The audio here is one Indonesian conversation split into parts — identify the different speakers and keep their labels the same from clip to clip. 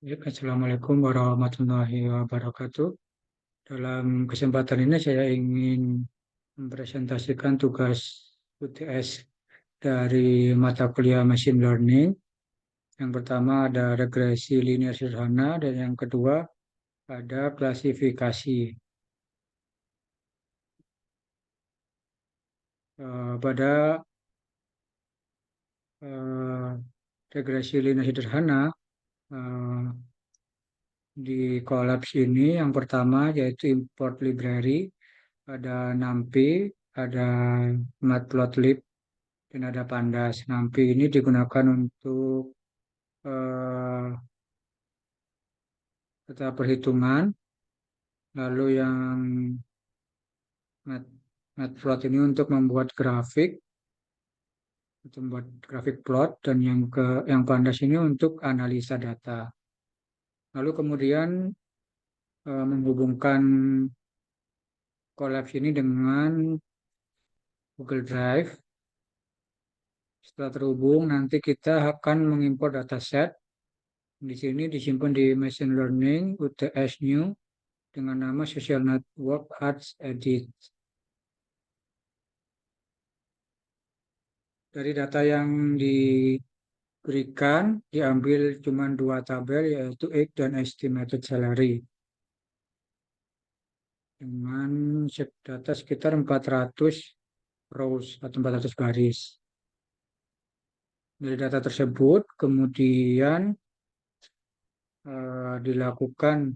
Speaker 1: Ya, Assalamualaikum warahmatullahi wabarakatuh. Dalam kesempatan ini saya ingin mempresentasikan tugas UTS dari mata kuliah Machine Learning. Yang pertama ada regresi linear sederhana dan yang kedua ada klasifikasi. Pada eh, regresi linear sederhana eh, di Collabs ini yang pertama yaitu import library, ada NumPy, ada Matplotlib, dan ada Pandas. NumPy ini digunakan untuk eh, data perhitungan, lalu yang Mat- Matplot ini untuk membuat grafik, untuk membuat grafik plot, dan yang Pandas ini untuk analisa data. Lalu kemudian menghubungkan Colabs ini dengan Google Drive. Setelah terhubung, nanti kita akan mengimpor dataset. Di sini disimpan di Machine Learning UTS New dengan nama Social Network Arts Edit. Dari data yang diberikan, diambil cuma dua tabel, yaitu age dan estimated salary. Dengan data sekitar 400 rows atau 400 baris. Dari data tersebut, kemudian dilakukan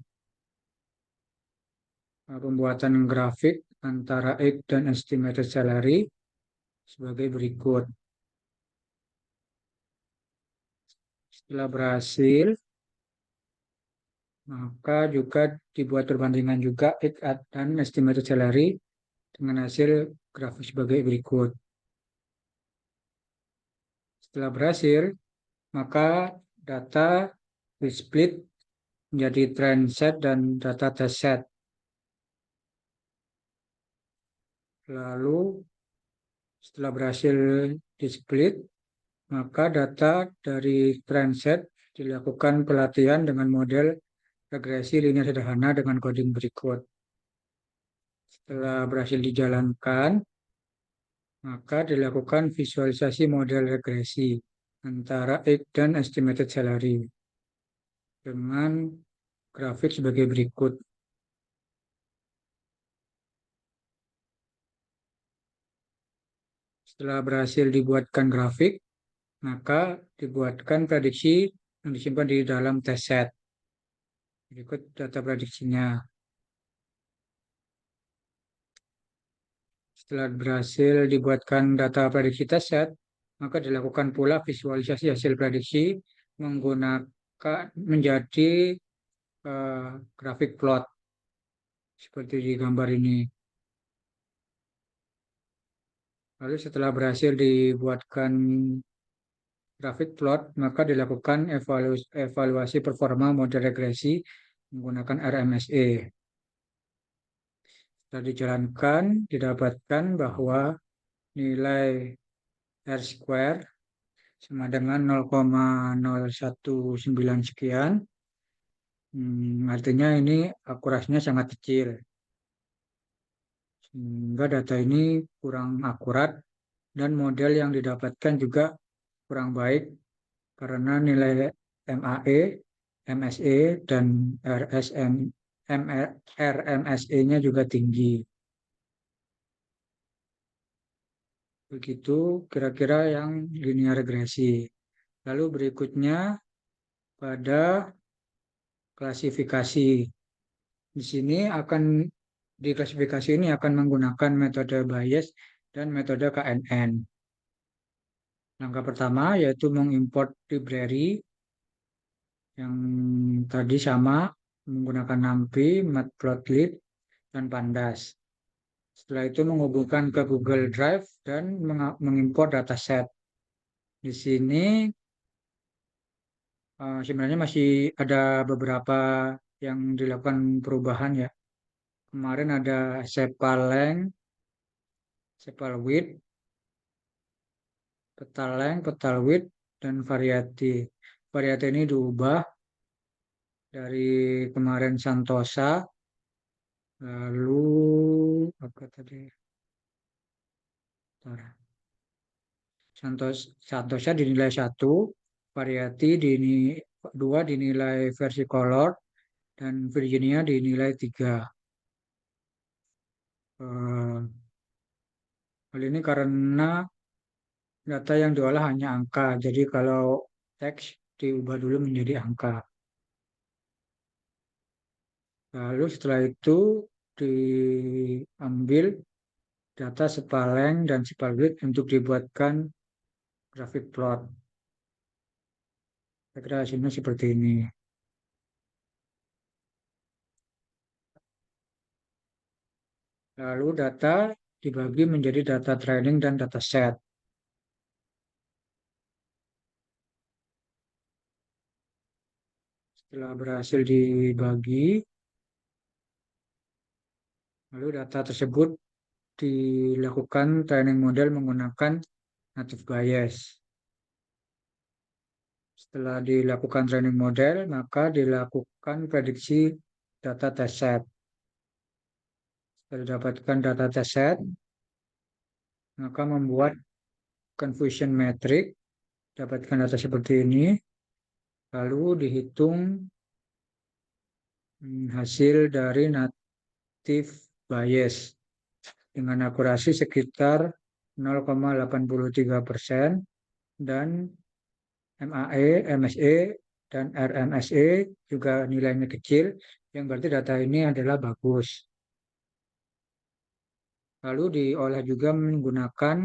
Speaker 1: pembuatan grafik antara age dan estimated salary sebagai berikut. Setelah berhasil, maka juga dibuat perbandingan juga age dan estimated salary dengan hasil grafik sebagai berikut. Setelah berhasil, maka data di-split menjadi trend set dan data test set. Lalu setelah berhasil di-split, maka data dari trend set dilakukan pelatihan dengan model regresi linear sederhana dengan coding berikut. Setelah berhasil dijalankan, maka dilakukan visualisasi model regresi antara age dan estimated salary dengan grafik sebagai berikut. Setelah berhasil dibuatkan grafik, maka dibuatkan prediksi yang disimpan di dalam test set. Berikut data prediksinya. Setelah berhasil dibuatkan data prediksi test set, maka dilakukan pula visualisasi hasil prediksi menggunakan menjadi grafik plot seperti di gambar ini. Lalu setelah berhasil dibuatkan grafik plot, maka dilakukan evaluasi performa model regresi menggunakan RMSE. Setelah dijalankan, didapatkan bahwa nilai R square sama dengan 0,019 sekian. Artinya ini akurasinya sangat kecil. Sehingga data ini kurang akurat dan model yang didapatkan juga kurang baik karena nilai MAE, MSE, dan RMSE-nya juga tinggi. Begitu kira-kira yang linear regresi. Lalu berikutnya pada klasifikasi. Di sini di klasifikasi ini akan menggunakan metode Bayes dan metode KNN. Langkah pertama yaitu mengimport library yang tadi sama menggunakan NumPy, Matplotlib, dan Pandas. Setelah itu menghubungkan ke Google Drive dan mengimpor dataset. Di sini sebenarnya masih ada beberapa yang dilakukan perubahan ya. Kemarin ada sepal-length, sepal-width, petal-length, petal-width, dan variety. Variety ini diubah dari kemarin Santosa, lalu apa tadi? Bentar. Santosa dinilai 1, Variety 2 dinilai versi color, dan Virginia dinilai 3. Eh, Hal ini karena data yang diolah hanya angka, jadi kalau teks diubah dulu menjadi angka. Lalu setelah itu diambil data Spaleng dan Spalgrid untuk dibuatkan grafik plot. Saya kira hasilnya seperti ini. Lalu data dibagi menjadi data training dan data set. Setelah berhasil dibagi, lalu data tersebut dilakukan training model menggunakan native Bayes. Setelah dilakukan training model, maka dilakukan prediksi data test set. Setelah didapatkan data test set, maka membuat confusion metric, dapatkan data seperti ini, lalu dihitung hasil dari native Bayes dengan akurasi sekitar 0,83% dan MAE, MSE, dan RMSE juga nilainya kecil, yang berarti data ini adalah bagus. Lalu diolah juga menggunakan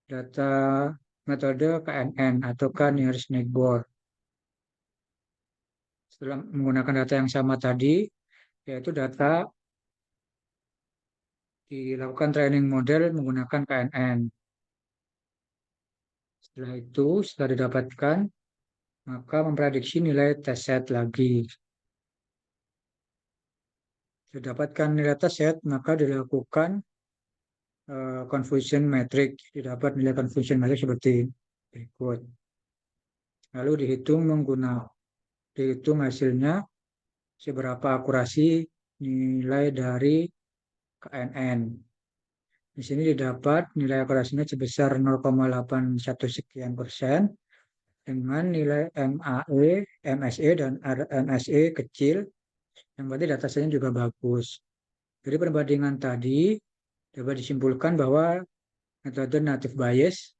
Speaker 1: data metode KNN atau Nearest Neighbor. Setelah menggunakan data yang sama tadi, yaitu data dilakukan training model menggunakan KNN. Setelah itu, setelah didapatkan, maka memprediksi nilai test set lagi. Didapatkan nilai test set, maka dilakukan confusion metric. Didapat nilai confusion metric seperti berikut. Lalu dihitung hasilnya seberapa akurasi nilai dari KNN. Di sini didapat nilai akurasinya sebesar 0,81 sekian persen dengan nilai MAE, MSE, dan RMSE kecil, yang berarti data saya juga bagus. Dari perbandingan tadi dapat disimpulkan bahwa metode native Bayes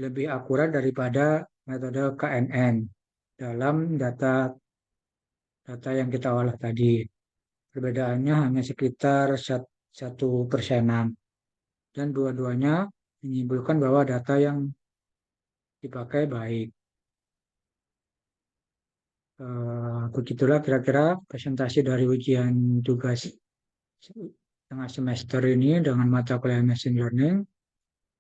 Speaker 1: lebih akurat daripada metode KNN dalam data yang kita olah tadi. Perbedaannya hanya sekitar 1%. Dan dua-duanya menyimpulkan bahwa data yang dipakai baik. Begitulah kira-kira presentasi dari ujian tugas tengah semester ini dengan mata kuliah Machine Learning.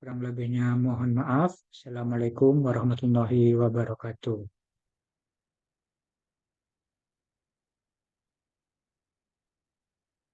Speaker 1: Kurang lebihnya mohon maaf. Assalamualaikum warahmatullahi wabarakatuh.